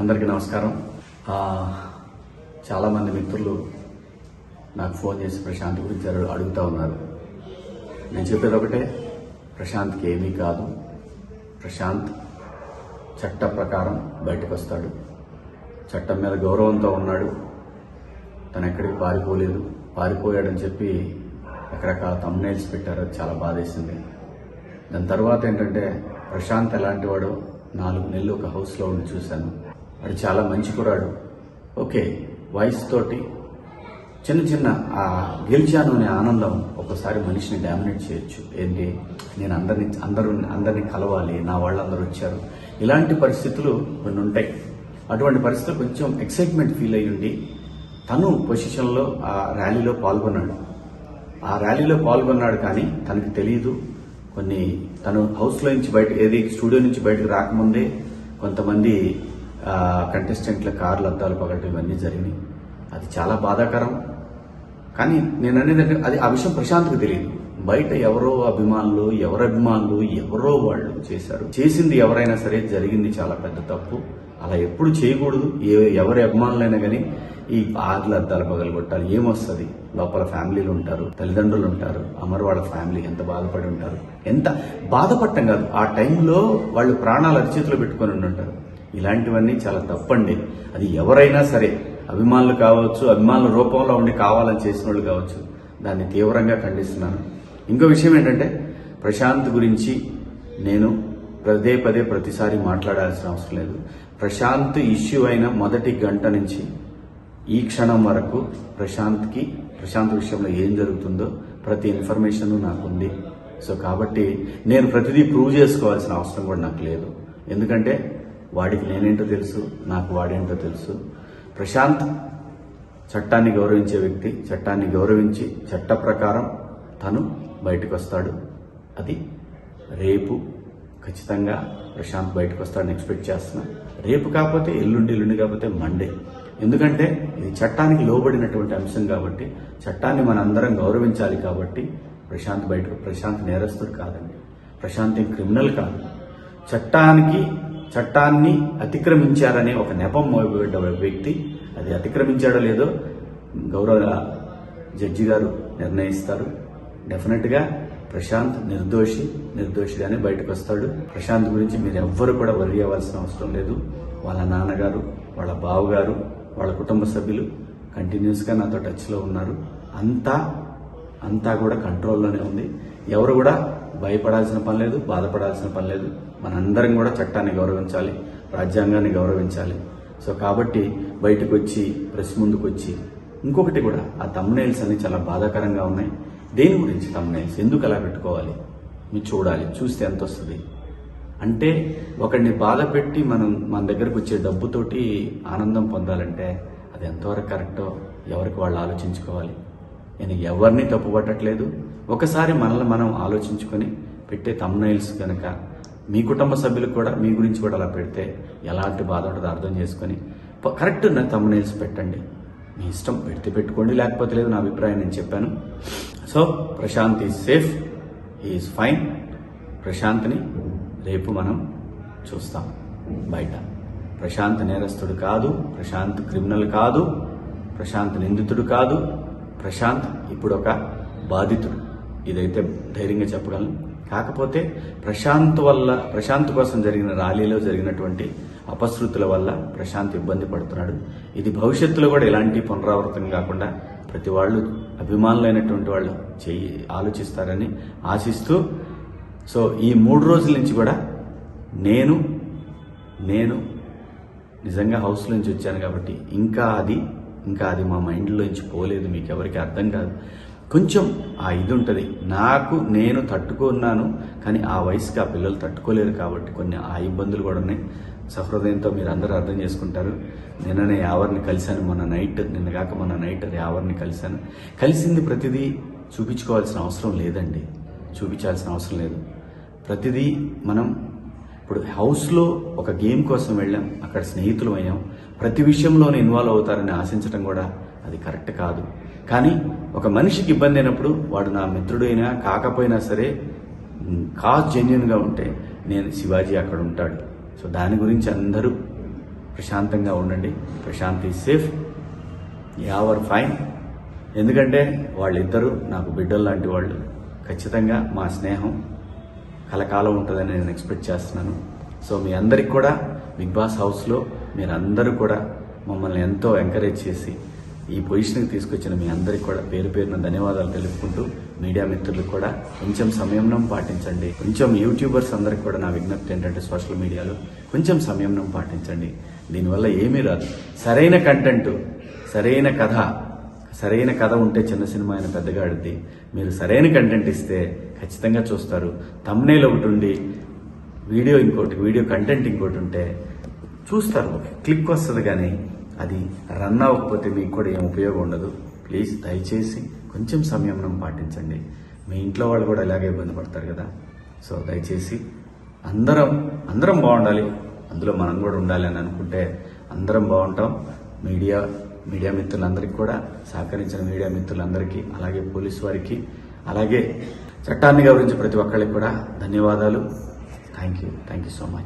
అందరికీ నమస్కారం. చాలామంది మిత్రులు నాకు ఫోన్ చేసి ప్రశాంత్ గురించి అడుగుతూ ఉన్నారు. నేను చెప్పేది ఒకటే, ప్రశాంత్కి ఏమీ కాదు. ప్రశాంత్ చట్ట ప్రకారం బయటకు వస్తాడు. చట్టం మీద గౌరవంతో ఉన్నాడు. తను ఎక్కడికి పారిపోలేదు. పారిపోయాడని చెప్పి రకరకాల థంబ్నెయిల్స్ పెట్టారు. అది చాలా బాధేసింది. దాని తర్వాత ఏంటంటే, ప్రశాంత్ ఎలాంటి వాడు 4 నెలలు ఒక హౌస్లో ఉండి చూశాను. వాడు చాలా మంచి కురాడు. ఓకే, వాయిస్ తోటి చిన్న గెలిచాను అనే ఆనందం ఒక్కోసారి మనిషిని డామినేట్ చేయొచ్చు. ఏంటి, నేను అందరినీ కలవాలి, నా వాళ్ళందరూ వచ్చారు, ఇలాంటి పరిస్థితులు కొన్ని ఉంటాయి. అటువంటి పరిస్థితులు కొంచెం ఎక్సైట్మెంట్ ఫీల్ అయ్యి ఉండి తను పొజిషన్లో ఆ ర్యాలీలో పాల్గొన్నాడు. కానీ తనకు తెలియదు, తను హౌస్లో నుంచి స్టూడియో నుంచి బయటకు రాకముందే కొంతమంది కంటెస్టెంట్ల కార్లు అద్దాలు పగలటం ఇవన్నీ జరిగినాయి. అది చాలా బాధాకరం. కానీ నేను అనేది అది ఆ విషయం ప్రశాంత్కి తెలియదు. బయట ఎవరో అభిమానులు ఎవరో వాళ్ళు చేశారు. చేసింది ఎవరైనా సరే జరిగింది చాలా పెద్ద తప్పు. అలా ఎప్పుడు చేయకూడదు. ఎవరి అభిమానులైనా కానీ ఈ కార్ల అద్దాలు పగలగొట్టాలి. ఏమొస్తుంది? లోపల ఫ్యామిలీలు ఉంటారు, తల్లిదండ్రులు ఉంటారు, అమర్ వాళ్ళ ఫ్యామిలీ ఎంత బాధపడి ఉంటారు. ఎంత బాధపడటం కాదు, ఆ టైంలో వాళ్ళు ప్రాణాలు అరిచేతిలో పెట్టుకొని ఉంటారు. ఇలాంటివన్నీ చాలా తప్పండి. అది ఎవరైనా సరే, అభిమానులు కావచ్చు, అభిమానుల రూపంలో ఉండి కావాలని చేసిన వాళ్ళు కావచ్చు, దాన్ని తీవ్రంగా ఖండిస్తున్నాను. ఇంకో విషయం ఏంటంటే, ప్రశాంత్ గురించి నేను ప్రతిసారి మాట్లాడాల్సిన అవసరం లేదు. ప్రశాంత్ ఇష్యూ అయిన మొదటి గంట నుంచి ఈ క్షణం వరకు ప్రశాంత్ విషయంలో ఏం జరుగుతుందో ప్రతి ఇన్ఫర్మేషన్ నాకుంది. సో కాబట్టి నేను ప్రతిదీ ప్రూవ్ చేసుకోవాల్సిన అవసరం కూడా నాకు లేదు. ఎందుకంటే వాడికి నేనేంటో తెలుసు, నాకు వాడేంటో తెలుసు. ప్రశాంత్ చట్టాన్ని గౌరవించే వ్యక్తి. చట్టాన్ని గౌరవించి చట్ట ప్రకారం తను బయటకు వస్తాడు. అది రేపు ఖచ్చితంగా ప్రశాంత్ బయటకు వస్తాడని ఎక్స్పెక్ట్ చేస్తున్నా. రేపు కాకపోతే ఎల్లుండి కాకపోతే మండే. ఎందుకంటే ఇది చట్టానికి లోబడినటువంటి అంశం కాబట్టి, చట్టాన్ని మనందరం గౌరవించాలి కాబట్టి ప్రశాంత్ నేరస్తుడు కాదండి. ప్రశాంత్ ఏం క్రిమినల్ కాదు. చట్టాన్ని అతిక్రమించారనే ఒక నెపం మోయబడ్డ వ్యక్తి. అది అతిక్రమించాడో లేదో గౌరవ జడ్జి గారు నిర్ణయిస్తారు. డెఫినెట్ గా ప్రశాంత్ నిర్దోషిగానే బయటకు వస్తాడు. ప్రశాంత్ గురించి మీరు ఎవ్వరు కూడా వర్రీ అవ్వాల్సిన అవసరం లేదు. వాళ్ళ నాన్నగారు, వాళ్ళ బావగారు, వాళ్ళ కుటుంబ సభ్యులు కంటిన్యూస్ గా నాతో టచ్ లో ఉన్నారు. అంతా కూడా కంట్రోల్లోనే ఉంది. ఎవరు కూడా భయపడాల్సిన పని లేదు, బాధపడాల్సిన పని లేదు. మనందరం కూడా చట్టాన్ని గౌరవించాలి, రాజ్యాంగాన్ని గౌరవించాలి. సో కాబట్టి బయటకు వచ్చి ప్రెస్ ముందుకు వచ్చి ఇంకొకటి కూడా, ఆ థంబ్నెయిల్స్ అన్ని చాలా బాధాకరంగా ఉన్నాయి. దేని గురించి థంబ్నెయిల్స్? ఎందుకు అలా పెట్టుకోవాలి? మీరు చూడాలి, చూస్తే ఎంత వస్తుంది అంటే, ఒకరిని బాధ పెట్టి మన దగ్గరకు వచ్చే డబ్బుతోటి ఆనందం పొందాలంటే అది ఎంతవరకు కరెక్టో ఎవరికి వాళ్ళు ఆలోచించుకోవాలి. నేను ఎవరిని తప్పు పట్టట్లేదు. ఒకసారి మనల్ని మనం ఆలోచించుకొని పెట్టే థంబ్నెయిల్స్ కనుక మీ కుటుంబ సభ్యులకు కూడా మీ గురించి కూడా అలా పెడితే ఎలాంటి బాధ ఉంటుందో అర్థం చేసుకొని కరెక్ట్ థంబ్నెయిల్స్ పెట్టండి. మీ ఇష్టం, పెడితే పెట్టుకోండి, లేకపోతే లేదు. నా అభిప్రాయం నేను చెప్పాను. So Prashanth is safe, he's fine. ప్రశాంత్ని రేపు మనం చూస్తాం బయట. ప్రశాంత్ నేరస్తుడు కాదు, ప్రశాంత్ క్రిమినల్ కాదు, ప్రశాంత్ నిందితుడు కాదు. ప్రశాంత్ ఇప్పుడు ఒక బాధితుడు. ఇదైతే ధైర్యంగా చెప్పగలను. కాకపోతే ప్రశాంత్ కోసం జరిగిన ర్యాలీలో జరిగినటువంటి అపశృతుల వల్ల ప్రశాంత్ ఇబ్బంది పడుతున్నాడు. ఇది భవిష్యత్తులో కూడా ఎలాంటి పునరావృతం కాకుండా ప్రతి వాళ్ళు, అభిమానులైనటువంటి వాళ్ళు ఆలోచిస్తారని ఆశిస్తూ, సో ఈ 3 రోజుల నుంచి కూడా నేను నిజంగా హౌస్ నుంచి వచ్చాను కాబట్టి ఇంకా అది మా మైండ్లో నుంచి పోలేదు. మీకు ఎవరికి అర్థం కాదు. కొంచెం ఆ ఇది ఉంటుంది. నేను తట్టుకున్నాను, కానీ ఆ వయసుకి ఆ పిల్లలు తట్టుకోలేరు కాబట్టి కొన్ని ఆ ఇబ్బందులు కూడా ఉన్నాయి. సహృదయంతో మీరు అందరూ అర్థం చేసుకుంటారు. నిన్ననే యావర్ని కలిశాను, మొన్న నైట్ యావర్ని కలిశాను. కలిసింది ప్రతిదీ చూపించుకోవాల్సిన అవసరం లేదండి, చూపించాల్సిన అవసరం లేదు. ప్రతిదీ మనం ఇప్పుడు హౌస్లో ఒక గేమ్ కోసం వెళ్ళాం, అక్కడ స్నేహితులు అయ్యాం. ప్రతి విషయంలోనే ఇన్వాల్వ్ అవుతారని ఆశించడం కూడా అది కరెక్ట్ కాదు. కానీ ఒక మనిషికి ఇబ్బంది అయినప్పుడు వాడు నా మిత్రుడైనా కాకపోయినా సరే కాజ్ జెన్యున్గా ఉంటే నేను శివాజీ అక్కడ ఉంటాడు. సో దాని గురించి అందరూ ప్రశాంతంగా ఉండండి. Prashant is safe, Yawar fine. ఎందుకంటే వాళ్ళిద్దరూ నాకు బిడ్డలు లాంటి వాళ్ళు. ఖచ్చితంగా మా స్నేహం కలకాలం ఉంటుందని నేను ఎక్స్పెక్ట్ చేస్తున్నాను. సో మీ అందరికి కూడా బిగ్ బాస్ హౌస్లో మీరందరూ కూడా మమ్మల్ని ఎంతో ఎంకరేజ్ చేసి ఈ పొజిషన్కి తీసుకొచ్చిన మీ అందరికి కూడా పేరు పేరున ధన్యవాదాలు తెలుపుకుంటూ, మీడియా మిత్రులకు కూడా కొంచెం సంయమనం పాటించండి. కొంచెం యూట్యూబర్స్ అందరికి కూడా నా విజ్ఞప్తి ఏంటంటే సోషల్ మీడియాలో కొంచెం సంయమనం పాటించండి. దీనివల్ల ఏమీ రాదు. సరైన కంటెంట్, సరైన కథ ఉంటే చిన్న సినిమా అయిన పెద్దగా ఆడుద్ది. మీరు సరైన కంటెంట్ ఇస్తే ఖచ్చితంగా చూస్తారు. థంబ్నెయిల్ ఒకటి ఉండి వీడియో కంటెంట్ ఇంకోటి ఉంటే చూస్తారు, క్లిక్ వస్తుంది. కానీ అది రన్ అవ్వకపోతే మీకు కూడా ఏం ఉపయోగం ఉండదు. ప్లీజ్ దయచేసి కొంచెం సంయమనం పాటించండి. మీ ఇంట్లో వాళ్ళు కూడా ఇలాగే ఇబ్బంది పడతారు కదా. సో దయచేసి అందరం బాగుండాలి, అందులో మనం కూడా ఉండాలి అని అనుకుంటే అందరం బాగుంటాం. మీడియా మిత్రులందరికీ కూడా సహకరించిన మీడియా మిత్రులందరికీ, అలాగే పోలీసు వారికి, అలాగే చట్టాన్ని గౌరవించే ప్రతి ఒక్కరికి కూడా ధన్యవాదాలు. Thank you so much.